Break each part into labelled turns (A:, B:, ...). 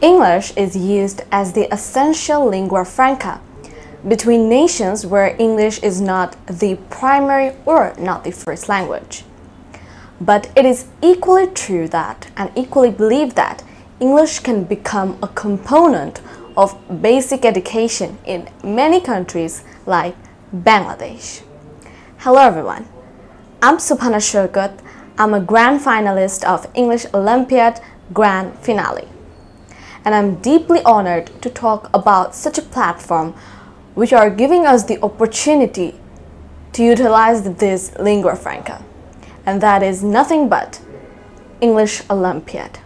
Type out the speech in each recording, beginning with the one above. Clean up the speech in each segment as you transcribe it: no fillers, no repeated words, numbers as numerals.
A: English is used as the essential lingua franca between nations where English is not the primary or not the first language. But it is equally true that, and equally believed that, English can become a component of basic education in many countries like Bangladesh. Hello everyone, I'm Sobahna Showkat. I'm a grand finalist of English Olympiad Grand Finale. And I'm deeply honored to talk about such a platform which are giving us the opportunity to utilize this lingua franca. And that is nothing but English Olympiad.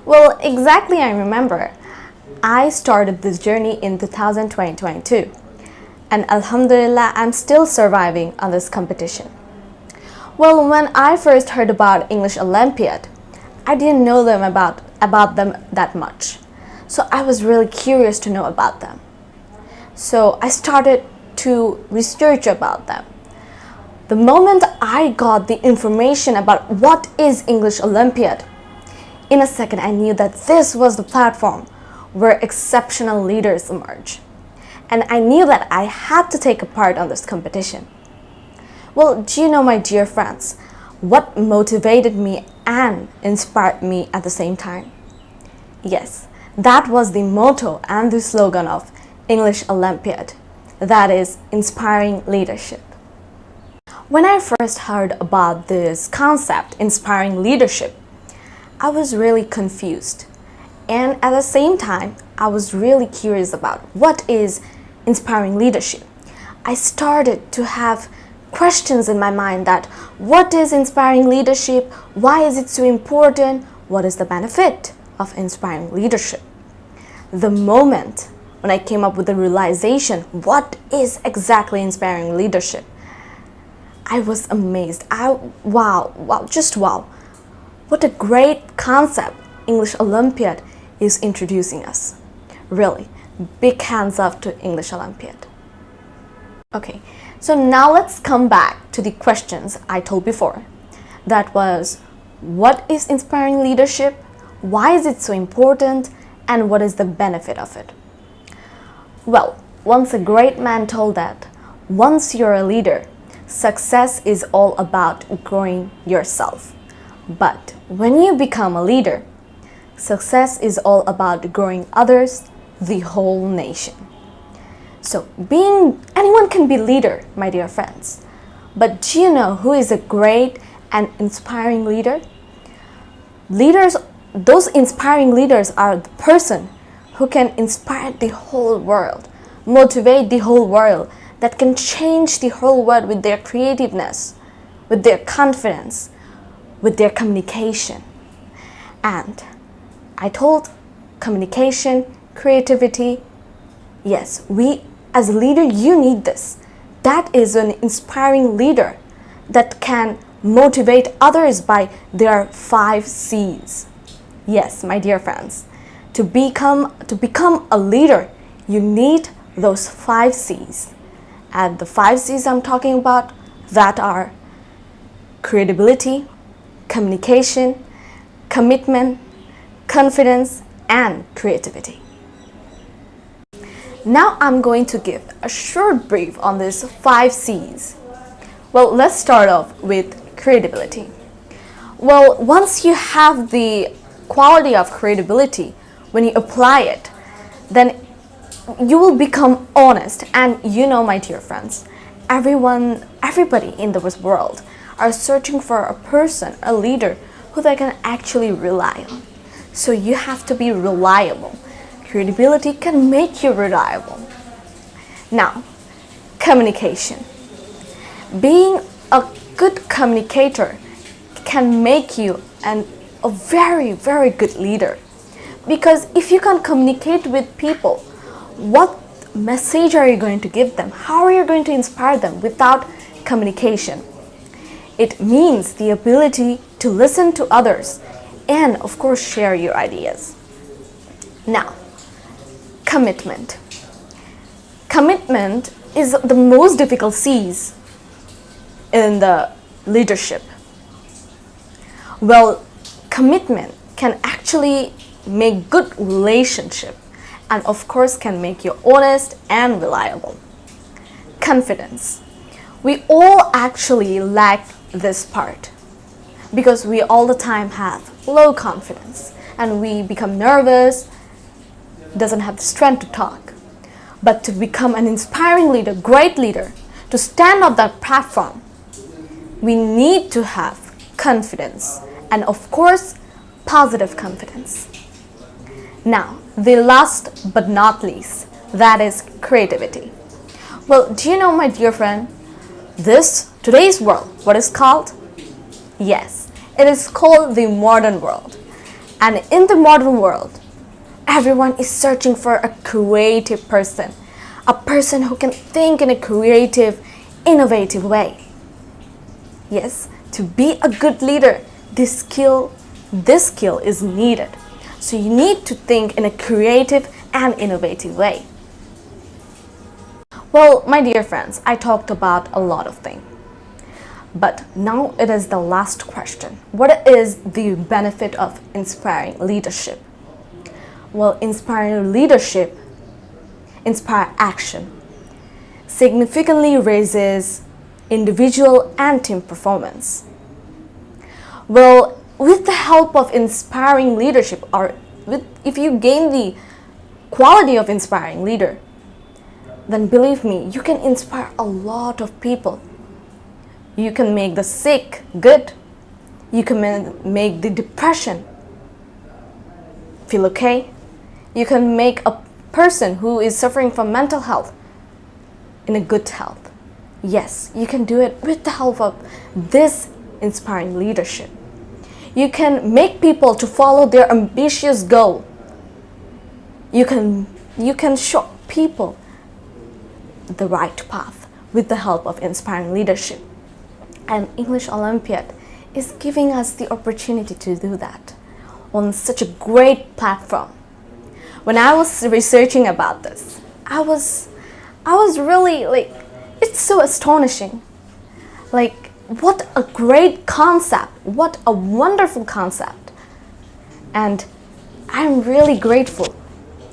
A: Well, exactly I remember. I started this journey in 2022. And Alhamdulillah, I'm still surviving on this competition. Well, when I first heard about English Olympiad, I didn't know about them that much. So I was really curious to know about them. So I started to research about them. The moment I got the information about what is English Olympiad, in a second I knew that this was the platform where exceptional leaders emerge. And I knew that I had to take a part on this competition. Well, do you know, my dear friends, what motivated me and inspired me at the same time? Yes, that was the motto and the slogan of English Olympiad, that is, inspiring leadership. When I first heard about this concept, inspiring leadership, I was really confused. And at the same time, I was really curious about what is inspiring leadership. I started to have questions in my mind that what is inspiring leadership? Why is it so important? What is the benefit of inspiring leadership? The moment when I came up with the realization, what is exactly inspiring leadership? I was amazed. Wow. What a great concept English Olympiad is introducing us. Really, big hands up to English Olympiad. Okay, so now let's come back to the questions I told before. That was, what is inspiring leadership? Why is it so important? And what is the benefit of it? Well, once a great man told that, once you're a leader, success is all about growing yourself. But when you become a leader, success is all about growing others, the whole nation. So anyone can be leader, my dear friends. But do you know who is a great and inspiring leader? Those inspiring leaders are the person who can inspire the whole world, motivate the whole world, that can change the whole world with their creativeness, with their confidence, with their communication. And I told communication, creativity, yes, as a leader, you need this. That is an inspiring leader that can motivate others by their 5 C's. Yes, my dear friends, to become a leader, you need those 5 C's. And the 5 C's I'm talking about, that are credibility, communication, commitment, confidence, and creativity. Now I'm going to give a short brief on these 5 C's. Well, let's start off with credibility. Well, once you have the quality of credibility, when you apply it, then you will become honest. And you know, my dear friends, everybody in this world are searching for a person, a leader who they can actually rely on. So you have to be reliable. Credibility can make you reliable. Now, communication. Being a good communicator can make you a very, very good leader. Because if you can communicate with people, what message are you going to give them? How are you going to inspire them without communication? It means the ability to listen to others and, of course, share your ideas. Now, commitment. Commitment is the most difficult C's in the leadership. Well, commitment can actually make good relationship, and of course can make you honest and reliable. Confidence. We all actually lack this part because we all the time have low confidence and we become nervous, doesn't have the strength to talk. But to become an inspiring leader, great leader, to stand on that platform, we need to have confidence and of course positive confidence. Now, the last but not least, that is creativity. Well, do you know, my dear friend, today's world, what is called? Yes, it is called the modern world. And in the modern world, everyone is searching for a creative person, a person who can think in a creative, innovative way. Yes, to be a good leader, this skill is needed. So you need to think in a creative and innovative way. Well, my dear friends, I talked about a lot of things. But now it is the last question. What is the benefit of inspiring leadership? Well, inspiring leadership inspires action, significantly raises individual and team performance. Well, with the help of inspiring leadership, or if you gain the quality of inspiring leader, then believe me, you can inspire a lot of people. You can make the sick good. You can make the depression feel okay. You can make a person who is suffering from mental health in a good health. Yes, you can do it with the help of this inspiring leadership. You can make people to follow their ambitious goal. You can show people the right path with the help of inspiring leadership. And English Olympiad is giving us the opportunity to do that on such a great platform. When I was researching about this, I was really like, it's so astonishing. Like, what a great concept, what a wonderful concept. And I'm really grateful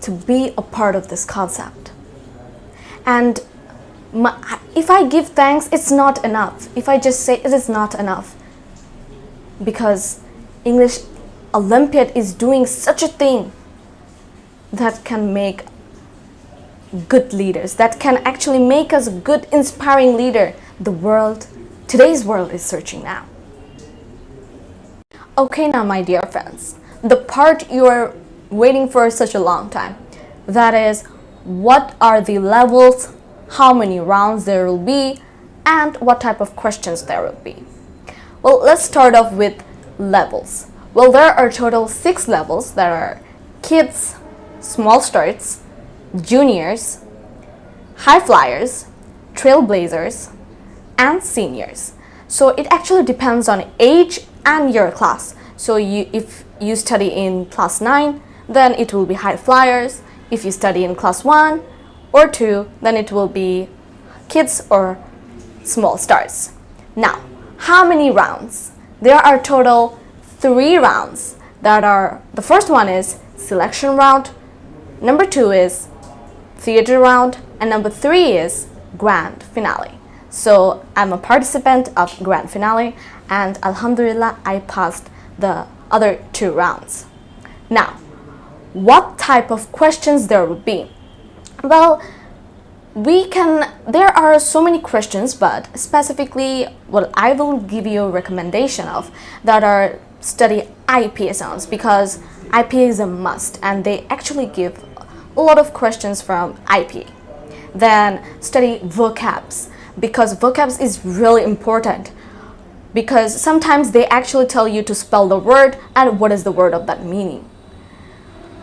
A: to be a part of this concept. And if I give thanks, it's not enough. If I just say it is not enough. Because English Olympiad is doing such a thing that can make good leaders, that can actually make us a good, inspiring leader. Today's world is searching now. Okay, now my dear friends, the part you are waiting for such a long time, that is, what are the levels, how many rounds there will be, and what type of questions there will be. Well, let's start off with levels. Well, there are total 6 levels. There are kids, small starts, juniors, high flyers, trailblazers, and seniors. So it actually depends on age and your class. So if you study in class 9, then it will be high flyers. If you study in class 1 or 2, then it will be kids or small stars. Now, how many rounds? There are total 3 rounds. The first one is selection round, number 2 is theater round, and number 3 is grand finale. So I'm a participant of grand finale, and Alhamdulillah, I passed the other 2 rounds. Now, what type of questions there will be? Well, there are so many questions, but specifically what I will give you a recommendation of that are study IPA sounds, because IPA is a must and they actually give a lot of questions from IPA. Then study vocabs, because vocabs is really important, because sometimes they actually tell you to spell the word and what is the word of that meaning.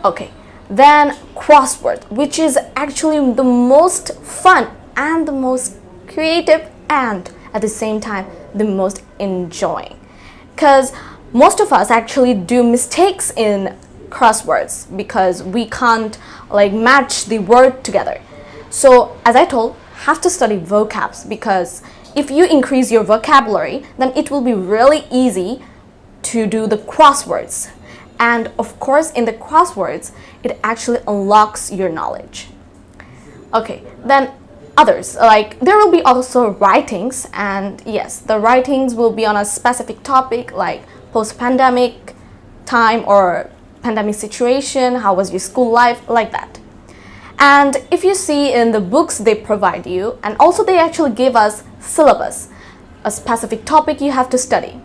A: Okay, then crossword, which is actually the most fun and the most creative and at the same time the most enjoying, because most of us actually do mistakes in crosswords because we can't match the word together. So as I told, have to study vocabs, because if you increase your vocabulary, then it will be really easy to do the crosswords. And of course, in the crosswords, it actually unlocks your knowledge. Okay, then others, like there will be also writings, and yes, the writings will be on a specific topic like post-pandemic time or pandemic situation, how was your school life, like that. And if you see in the books they provide you, and also they actually give us syllabus, a specific topic you have to study.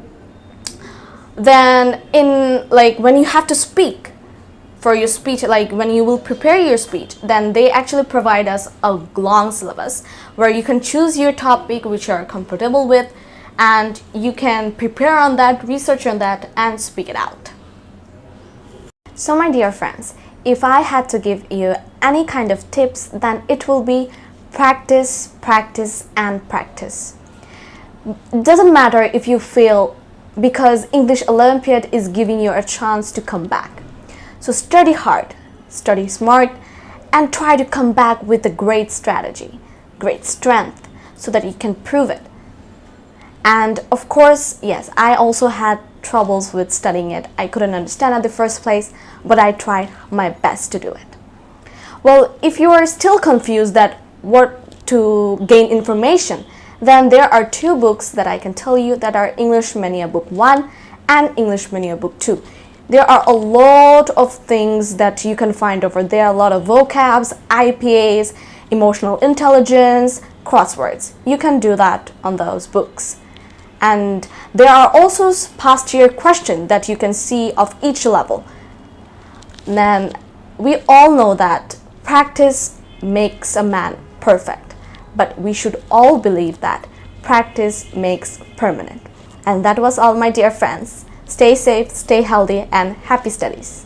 A: Then in like when you have to speak for your speech, like when you will prepare your speech, then they actually provide us a long syllabus where you can choose your topic which you are comfortable with, and you can prepare on that, research on that, and speak it out. So my dear friends, if I had to give you any kind of tips, then it will be practice, practice, and practice. It doesn't matter if you fail, because English Olympiad is giving you a chance to come back. So study hard, study smart, and try to come back with a great strategy, great strength, so that you can prove it. And of course, yes, I also had troubles with studying it. I couldn't understand at the first place, but I tried my best to do it. Well, if you are still confused that what to gain information, then there are two books that I can tell you that are English Mania Book 1 and English Mania Book 2. There are a lot of things that you can find over there, a lot of vocabs, IPAs, emotional intelligence, crosswords. You can do that on those books. And there are also past year questions that you can see of each level. Then we all know that practice makes a man perfect, but we should all believe that practice makes permanent. And that was all, my dear friends. Stay safe, stay healthy, and happy studies.